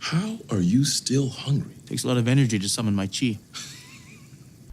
How are you still hungry? Takes a lot of energy to summon my chi.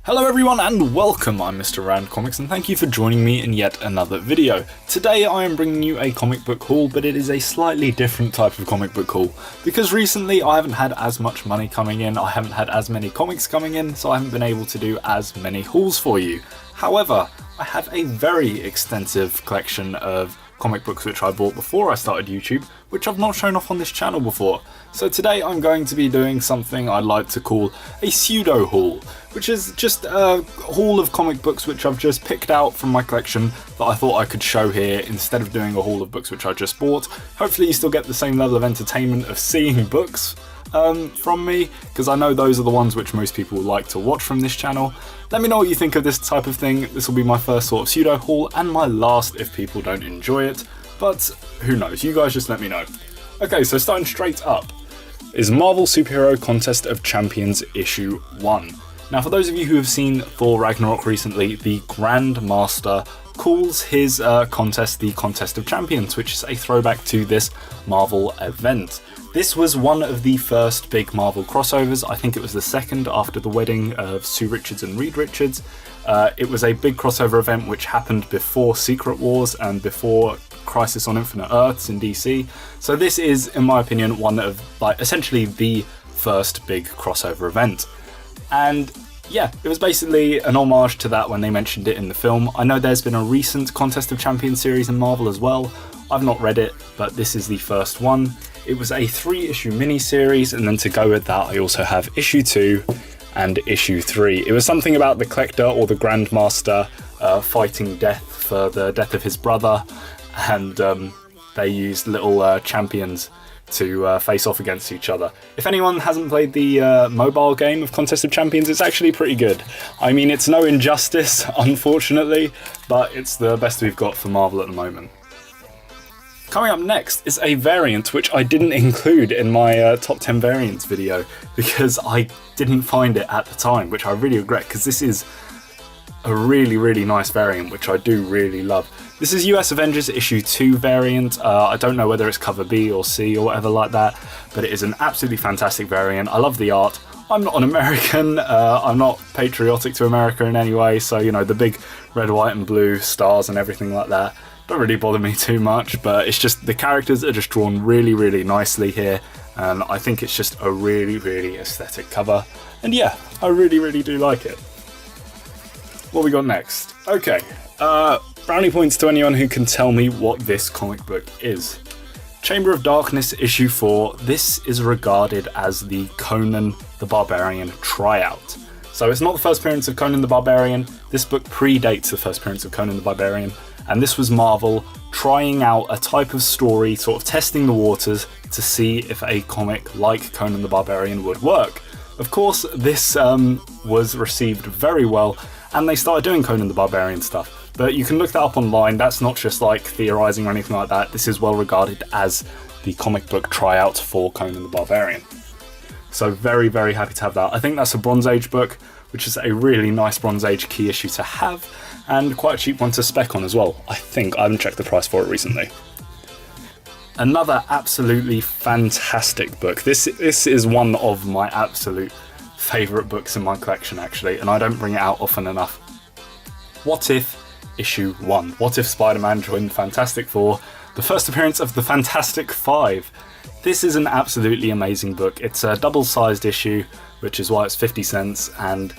Hello everyone and welcome, I'm Mr. Rand Comics and thank you for joining me in yet another video. Today I am bringing you a comic book haul, but it is a slightly different type of comic book haul. Because recently I haven't had as much money coming in, I haven't had as many comics coming in, so I haven't been able to do as many hauls for you. However, I have a very extensive collection of comic books which I bought before I started YouTube, which I've not shown off on this channel before. So today I'm going to be doing something I'd like to call a pseudo haul, which is just a haul of comic books which I've just picked out from my collection that I thought I could show here instead of doing a haul of books which I just bought. Hopefully you still get the same level of entertainment of seeing books from me, because I know those are the ones which most people like to watch from this channel. Let me know what you think of this type of thing. This will be my first sort of pseudo haul and my last if people don't enjoy it, but who knows, you guys just let me know. Okay, so starting straight up is Marvel Superhero Contest of Champions Issue 1. Now for those of you who have seen Thor Ragnarok recently, the Grand Master calls his contest the Contest of Champions, which is a throwback to this Marvel event. This was one of the first big Marvel crossovers. I think it was the second after the wedding of Sue Richards and Reed Richards. It was a big crossover event which happened before Secret Wars and before Crisis on Infinite Earths in DC. So this is, in my opinion, one of essentially the first big crossover event. And yeah, it was basically an homage to that when they mentioned it in the film. I know there's been a recent Contest of Champions series in Marvel as well. I've not read it, but this is the first one. It was a 3-issue mini-series, and then to go with that I also have issue 2 and issue 3. It was something about the Collector or the Grandmaster fighting death for the death of his brother, and they used little champions to face off against each other. If anyone hasn't played the mobile game of Contest of Champions, it's actually pretty good. I mean, it's no Injustice, unfortunately, but it's the best we've got for Marvel at the moment. Coming up next is a variant which I didn't include in my top 10 variants video because I didn't find it at the time, which I really regret, because this is a really nice variant which I do really love. This is US Avengers issue 2 variant. I don't know whether it's cover B or C or whatever like that, but it is an absolutely fantastic variant. I love the art. I'm not an American, I'm not patriotic to America in any way, so you know, the big red, white and blue stars and everything like that don't really bother me too much, but it's just the characters are just drawn really nicely here, and I think it's just a really aesthetic cover, and yeah, I really do like it. What we got next? Okay, brownie points to anyone who can tell me what this comic book is. Chamber of Darkness issue 4, this is regarded as the Conan the Barbarian tryout. So it's not the first appearance of Conan the Barbarian, this book predates the first appearance of Conan the Barbarian, and this was Marvel trying out a type of story, sort of testing the waters to see if a comic like Conan the Barbarian would work. Of course, this was received very well, and they started doing Conan the Barbarian stuff. But you can look that up online, that's not just like theorising or anything like that, this is well regarded as the comic book tryout for Conan the Barbarian. So very happy to have that. I think that's a Bronze Age book, which is a really nice Bronze Age key issue to have, and quite a cheap one to spec on as well. I think I haven't checked the price for it recently. Another absolutely fantastic book. This is one of my absolute favourite books in my collection actually, and I don't bring it out often enough. What If issue 1. What If Spider-Man joined Fantastic Four? The first appearance of the Fantastic Five. This is an absolutely amazing book. It's a double-sized issue, which is why it's 50 cents, and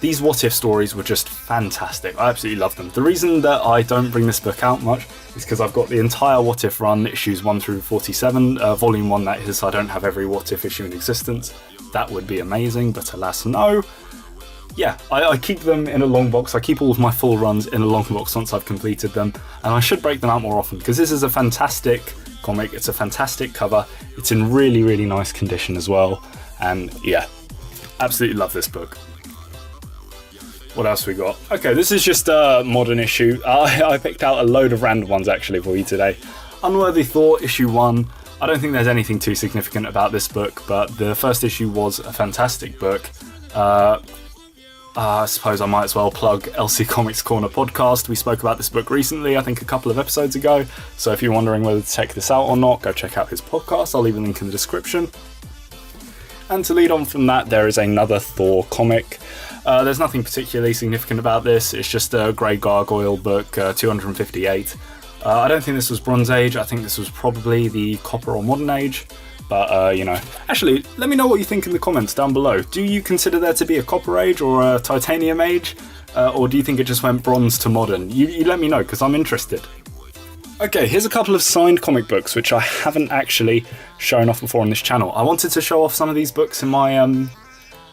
these What If stories were just fantastic. I absolutely love them. The reason that I don't bring this book out much is because I've got the entire What If run, issues 1 through 47, volume 1 that is. I don't have every What If issue in existence. That would be amazing, but alas no. Yeah, I keep them in a long box. I keep all of my full runs in a long box once I've completed them, and I should break them out more often because this is a fantastic comic. It's a fantastic cover. It's in really nice condition as well, and yeah, absolutely love this book. What else we got? Okay, this is just a modern issue. I picked out a load of random ones actually for you today. Unworthy Thor issue 1. I don't think there's anything too significant about this book, but the first issue was a fantastic book. I suppose I might as well plug LC Comics Corner podcast. We spoke about this book recently, I think a couple of episodes ago, so if you're wondering whether to check this out or not, go check out his podcast. I'll leave a link in the description. And to lead on from that, there is another Thor comic. There's nothing particularly significant about this, it's just a Grey Gargoyle book, 258. I don't think this was Bronze Age, I think this was probably the Copper or Modern Age. But, actually, let me know what you think in the comments down below. Do you consider there to be a Copper Age or a Titanium Age? Or do you think it just went Bronze to Modern? You let me know, because I'm interested. Okay, here's a couple of signed comic books, which I haven't actually shown off before on this channel. I wanted to show off some of these books in my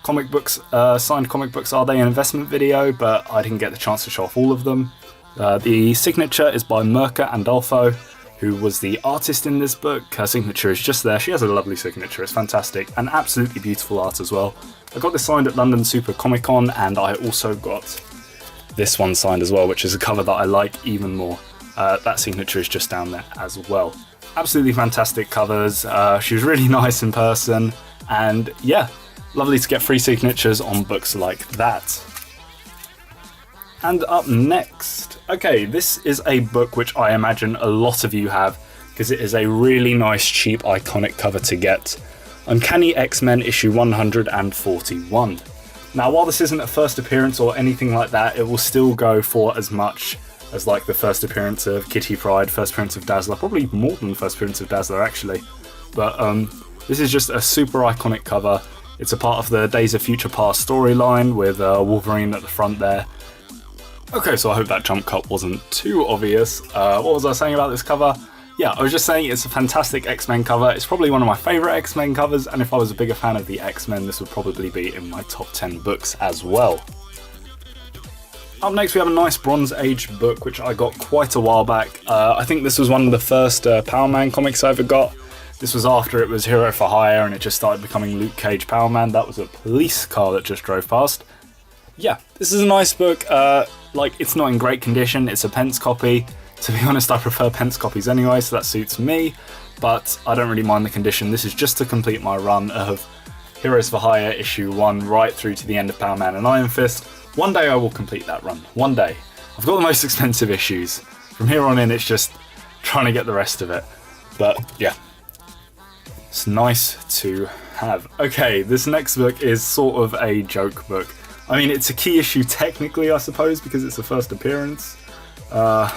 comic books, signed comic books Are They an Investment video, but I didn't get the chance to show off all of them. The signature is by Mirka Andolfo, who was the artist in this book. Her signature is just there. She has a lovely signature, it's fantastic, and absolutely beautiful art as well. I got this signed at London Super Comic Con, and I also got this one signed as well, which is a cover that I like even more. That signature is just down there as well. Absolutely fantastic covers. She was really nice in person, and yeah, lovely to get free signatures on books like that. And up next, okay, this is a book which I imagine a lot of you have, because it is a really nice, cheap, iconic cover to get. Uncanny XMen issue 141. Now, while this isn't a first appearance or anything like that, it will still go for as much as like the first appearance of Kitty Pryde, first appearance of Dazzler, probably more than the first appearance of Dazzler actually. But this is just a super iconic cover. It's a part of the Days of Future Past storyline with Wolverine at the front there. Okay, so I hope that jump cut wasn't too obvious. What was I saying about this cover? Yeah, I was just saying it's a fantastic X-Men cover. It's probably one of my favourite X-Men covers, and if I was a bigger fan of the X-Men, this would probably be in my top 10 books as well. Up next we have a nice Bronze Age book, which I got quite a while back. I think this was one of the first Power Man comics I ever got. This was after it was Hero for Hire and it just started becoming Luke Cage Power Man. That was a police car that just drove past. Yeah, this is a nice book. It's not in great condition, it's a Pence copy. To be honest, I prefer Pence copies anyway, so that suits me, but I don't really mind the condition. This is just to complete my run of Heroes for Hire issue 1 right through to the end of Power Man and Iron Fist. One day I will complete that run, one day. I've got the most expensive issues. From here on in, it's just trying to get the rest of it. But yeah, it's nice to have. Okay, this next book is sort of a joke book. I mean, it's a key issue technically, I suppose, because it's the first appearance. Marvel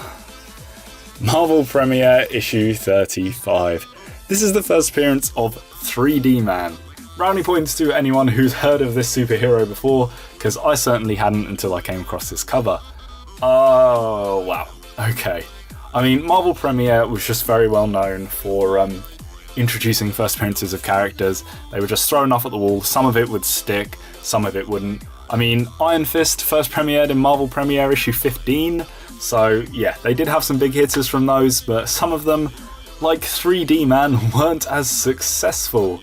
Premiere issue 35. This is the first appearance of 3D Man. Brownie points to anyone who's heard of this superhero before, because I certainly hadn't until I came across this cover. Oh, wow. Okay. I mean, Marvel Premiere was just very well known for introducing first appearances of characters. They were just thrown off at the wall. Some of it would stick, some of it wouldn't. I mean, Iron Fist first premiered in Marvel Premiere issue 15, so yeah, they did have some big hitters from those, but some of them, like 3D Man, weren't as successful.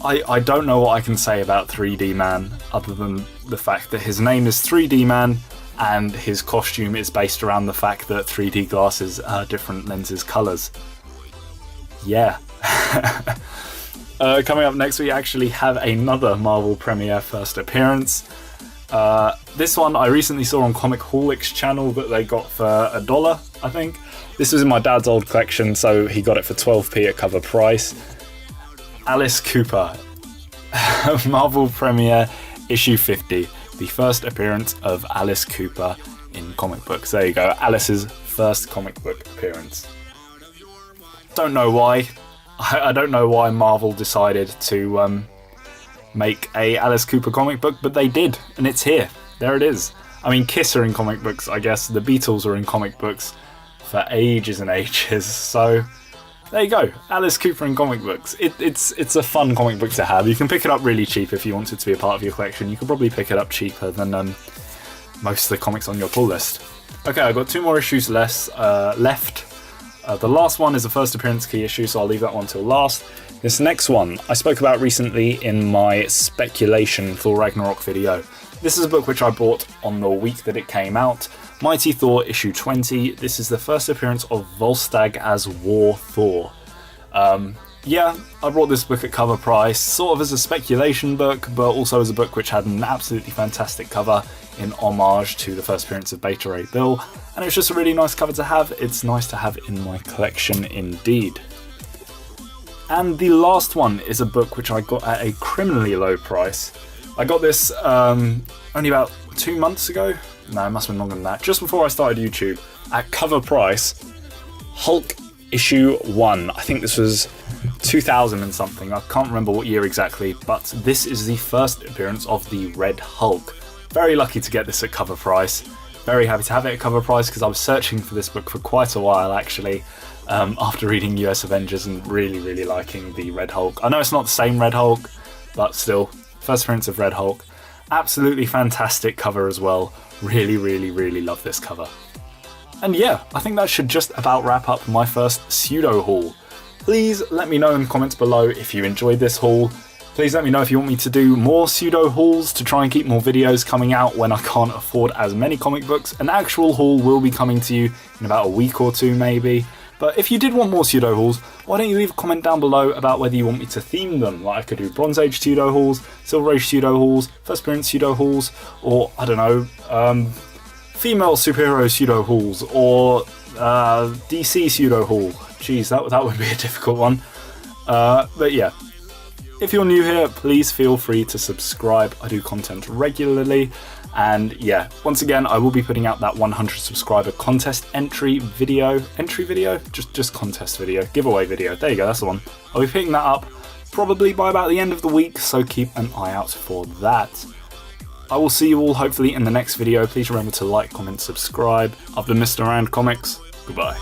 I don't know what I can say about 3D Man, other than the fact that his name is 3D Man, and his costume is based around the fact that 3D glasses are different lenses colours. Yeah. Coming up next, we actually have another Marvel Premiere first appearance. This one I recently saw on Comic Haulic's channel that they got for $1, I think. This was in my dad's old collection, so he got it for 12p at cover price. Alice Cooper, Marvel Premiere issue 50, the first appearance of Alice Cooper in comic books. There you go, Alice's first comic book appearance. Don't know why. I don't know why Marvel decided to make a Alice Cooper comic book, but they did, and it's here. There it is. I mean, Kiss are in comic books, I guess. The Beatles are in comic books for ages and ages, so there you go. Alice Cooper in comic books. It's a fun comic book to have. You can pick it up really cheap if you want it to be a part of your collection. You could probably pick it up cheaper than most of the comics on your pull list. Okay, I've got 2 more issues left. The last one is a first appearance key issue, so I'll leave that one till last. This next one I spoke about recently in my speculation Thor Ragnarok video. This is a book which I bought on the week that it came out. Mighty Thor issue 20. This is the first appearance of Volstagg as War Thor. yeah, I brought this book at cover price, sort of as a speculation book, but also as a book which had an absolutely fantastic cover in homage to the first appearance of Beta Ray Bill, and it was just a really nice cover to have. It's nice to have in my collection indeed. And the last one is a book which I got at a criminally low price. I got this only about 2 months ago. No, it must have been longer than that. Just before I started YouTube, at cover price, Hulk issue 1. I think this was 2000 and something. I can't remember what year exactly, but this is the first appearance of the Red Hulk. Very lucky to get this at cover price. Very happy to have it at cover price because I was searching for this book for quite a while actually. After reading US Avengers and really liking the Red Hulk. I know it's not the same Red Hulk, but still, first appearance of Red Hulk. Absolutely fantastic cover as well. Really love this cover. And yeah, I think that should just about wrap up my first pseudo haul. Please let me know in the comments below if you enjoyed this haul. Please let me know if you want me to do more pseudo hauls to try and keep more videos coming out when I can't afford as many comic books. An actual haul will be coming to you in about a week or two maybe. But if you did want more pseudo hauls, why don't you leave a comment down below about whether you want me to theme them? Like I could do Bronze Age pseudo hauls, Silver Age pseudo hauls, First Appearance pseudo hauls, or I don't know, female superhero pseudo hauls, or DC pseudo haul. Jeez, that would be a difficult one. But yeah, if you're new here, please feel free to subscribe. I do content regularly. And yeah, once again, I will be putting out that 100 subscriber contest entry video, just contest video, giveaway video. There you go, that's the one. I'll be picking that up probably by about the end of the week, so keep an eye out for that. I will see you all hopefully in the next video. Please remember to like, comment, subscribe. I've been Mr. Rand Comics. Goodbye.